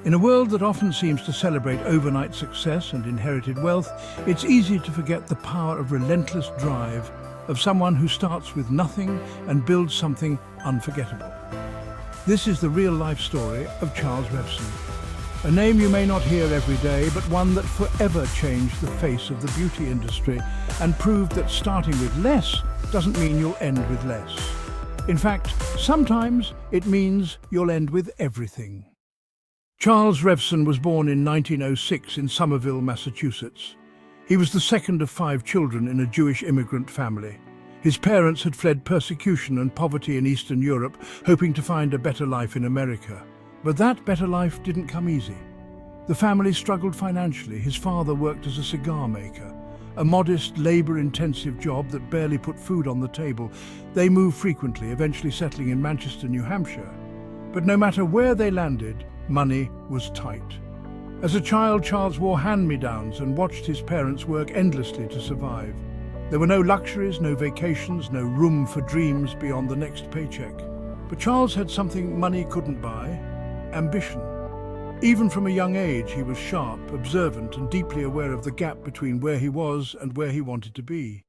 In a world that often seems to celebrate overnight success and inherited wealth, it's easy to forget the power of relentless drive of someone who starts with nothing and builds something unforgettable. This is the real-life story of Charles Revson, a name you may not hear every day, but one that forever changed the face of the beauty industry and proved that starting with less doesn't mean you'll end with less. In fact, sometimes it means you'll end with everything. Charles Revson was born in 1906 in Somerville, Massachusetts. He was the second of 5 children in a Jewish immigrant family. His parents had fled persecution and poverty in Eastern Europe, hoping to find a better life in America. But that better life didn't come easy. The family struggled financially. His father worked as a cigar maker, a modest, labor-intensive job that barely put food on the table. They moved frequently, eventually settling in Manchester, New Hampshire. But no matter where they landed, money was tight. As a child, Charles wore hand-me-downs and watched his parents work endlessly to survive. There were no luxuries, no vacations, no room for dreams beyond the next paycheck. But Charles had something money couldn't buy: ambition. Even from a young age, he was sharp, observant, and deeply aware of the gap between where he was and where he wanted to be.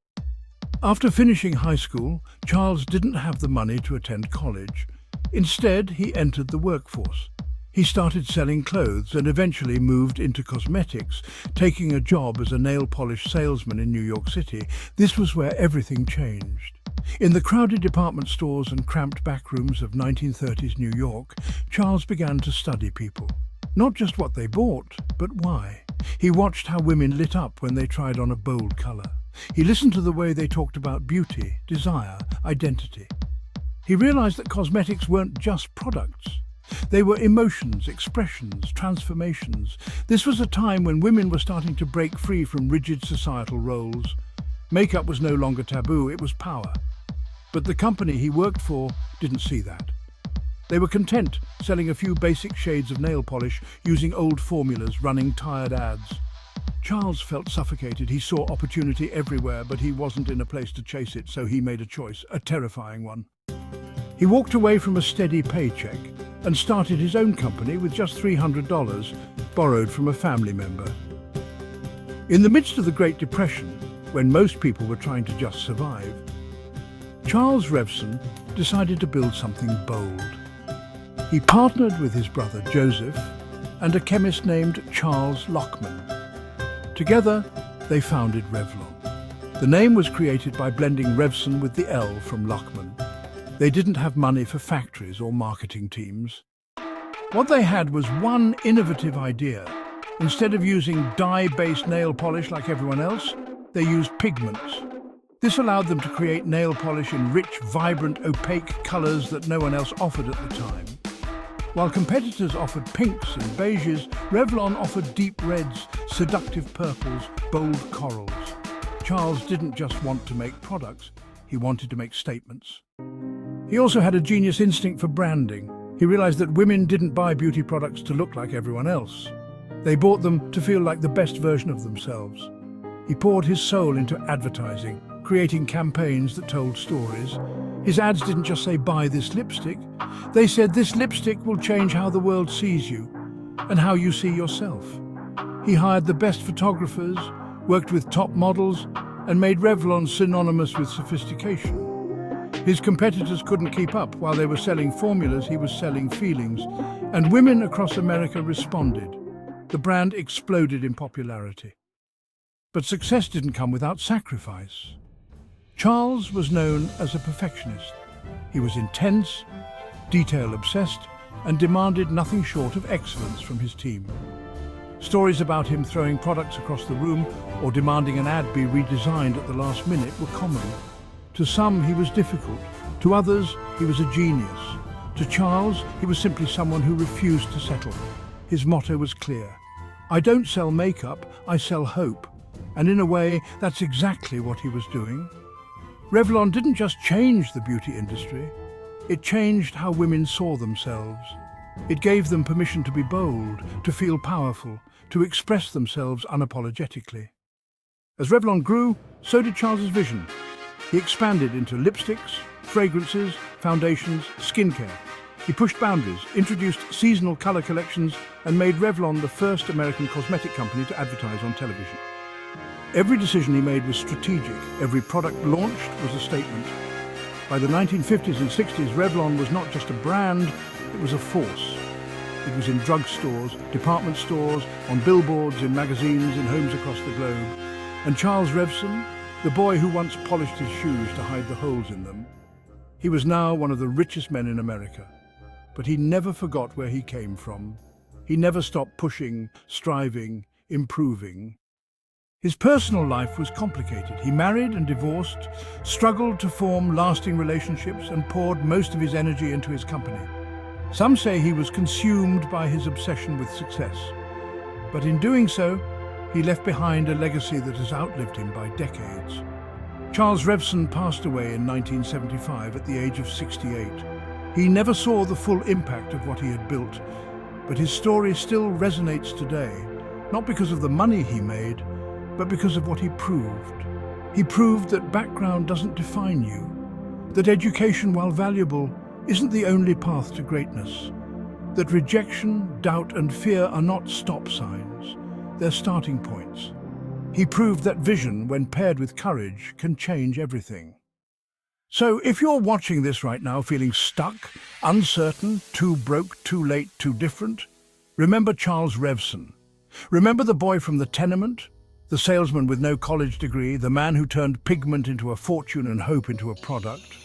After finishing high school, Charles didn't have the money to attend college. Instead, he entered the workforce. He started selling clothes and eventually moved into cosmetics, taking a job as a nail polish salesman in New York City. This was where everything changed. In the crowded department stores and cramped backrooms of 1930s New York, Charles began to study people. Not just what they bought, but why. He watched how women lit up when they tried on a bold color. He listened to the way they talked about beauty, desire, identity. He realized that cosmetics weren't just products. They were emotions, expressions, transformations. This was a time when women were starting to break free from rigid societal roles. Makeup was no longer taboo, it was power. But the company he worked for didn't see that. They were content selling a few basic shades of nail polish, using old formulas, running tired ads. Charles felt suffocated. He saw opportunity everywhere, but he wasn't in a place to chase it, so he made a choice, a terrifying one. He walked away from a steady paycheck and started his own company with just $300, borrowed from a family member. In the midst of the Great Depression, when most people were trying to just survive, Charles Revson decided to build something bold. He partnered with his brother Joseph and a chemist named Charles Lockman. Together, they founded Revlon. The name was created by blending Revson with the L from Lockman. They didn't have money for factories or marketing teams. What they had was one innovative idea. Instead of using dye-based nail polish like everyone else, they used pigments. This allowed them to create nail polish in rich, vibrant, opaque colors that no one else offered at the time. While competitors offered pinks and beiges, Revlon offered deep reds, seductive purples, bold corals. Charles didn't just want to make products, he wanted to make statements. He also had a genius instinct for branding. He realized that women didn't buy beauty products to look like everyone else. They bought them to feel like the best version of themselves. He poured his soul into advertising, creating campaigns that told stories. His ads didn't just say, "Buy this lipstick." They said, "This lipstick will change how the world sees you and how you see yourself." He hired the best photographers, worked with top models, and made Revlon synonymous with sophistication. His competitors couldn't keep up. While they were selling formulas, he was selling feelings. And women across America responded. The brand exploded in popularity. But success didn't come without sacrifice. Charles was known as a perfectionist. He was intense, detail-obsessed, and demanded nothing short of excellence from his team. Stories about him throwing products across the room or demanding an ad be redesigned at the last minute were common. To some, he was difficult. To others, he was a genius. To Charles, he was simply someone who refused to settle. His motto was clear: "I don't sell makeup, I sell hope." And in a way, that's exactly what he was doing. Revlon didn't just change the beauty industry, it changed how women saw themselves. It gave them permission to be bold, to feel powerful, to express themselves unapologetically. As Revlon grew, so did Charles's vision. He expanded into lipsticks, fragrances, foundations, skincare. He pushed boundaries, introduced seasonal color collections, and made Revlon the first American cosmetic company to advertise on television. Every decision he made was strategic. Every product launched was a statement. By the 1950s and 60s, Revlon was not just a brand, it was a force. It was in drugstores, department stores, on billboards, in magazines, in homes across the globe. And Charles Revson, the boy who once polished his shoes to hide the holes in them, he was now one of the richest men in America. But he never forgot where he came from. He never stopped pushing, striving, improving. His personal life was complicated. He married and divorced, struggled to form lasting relationships, and poured most of his energy into his company. Some say he was consumed by his obsession with success. But in doing so, he left behind a legacy that has outlived him by decades. Charles Revson passed away in 1975 at the age of 68. He never saw the full impact of what he had built, but his story still resonates today, not because of the money he made, but because of what he proved. He proved that background doesn't define you, that education, while valuable, isn't the only path to greatness, that rejection, doubt, and fear are not stop signs, they're starting points. He proved that vision, when paired with courage, can change everything. So if you're watching this right now feeling stuck, uncertain, too broke, too late, too different, remember Charles Revson. Remember the boy from the tenement, the salesman with no college degree, the man who turned pigment into a fortune and hope into a product.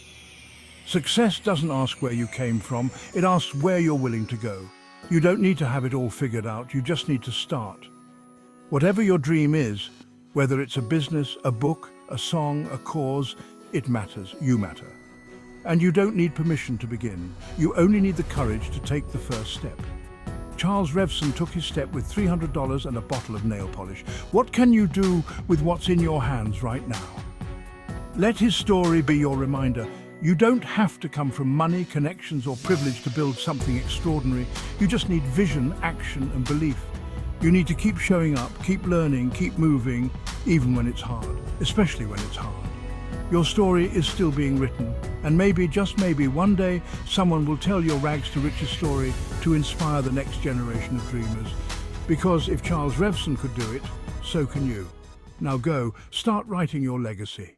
Success doesn't ask where you came from, it asks where you're willing to go. You don't need to have it all figured out, you just need to start. Whatever your dream is, whether it's a business, a book, a song, a cause, it matters, you matter. And you don't need permission to begin, you only need the courage to take the first step. Charles Revson took his step with $300 and a bottle of nail polish. What can you do with what's in your hands right now? Let his story be your reminder. You don't have to come from money, connections, or privilege to build something extraordinary. You just need vision, action, and belief. You need to keep showing up, keep learning, keep moving, even when it's hard, especially when it's hard. Your story is still being written, and maybe, just maybe, one day someone will tell your rags to riches story to inspire the next generation of dreamers. Because if Charles Revson could do it, so can you. Now go, start writing your legacy.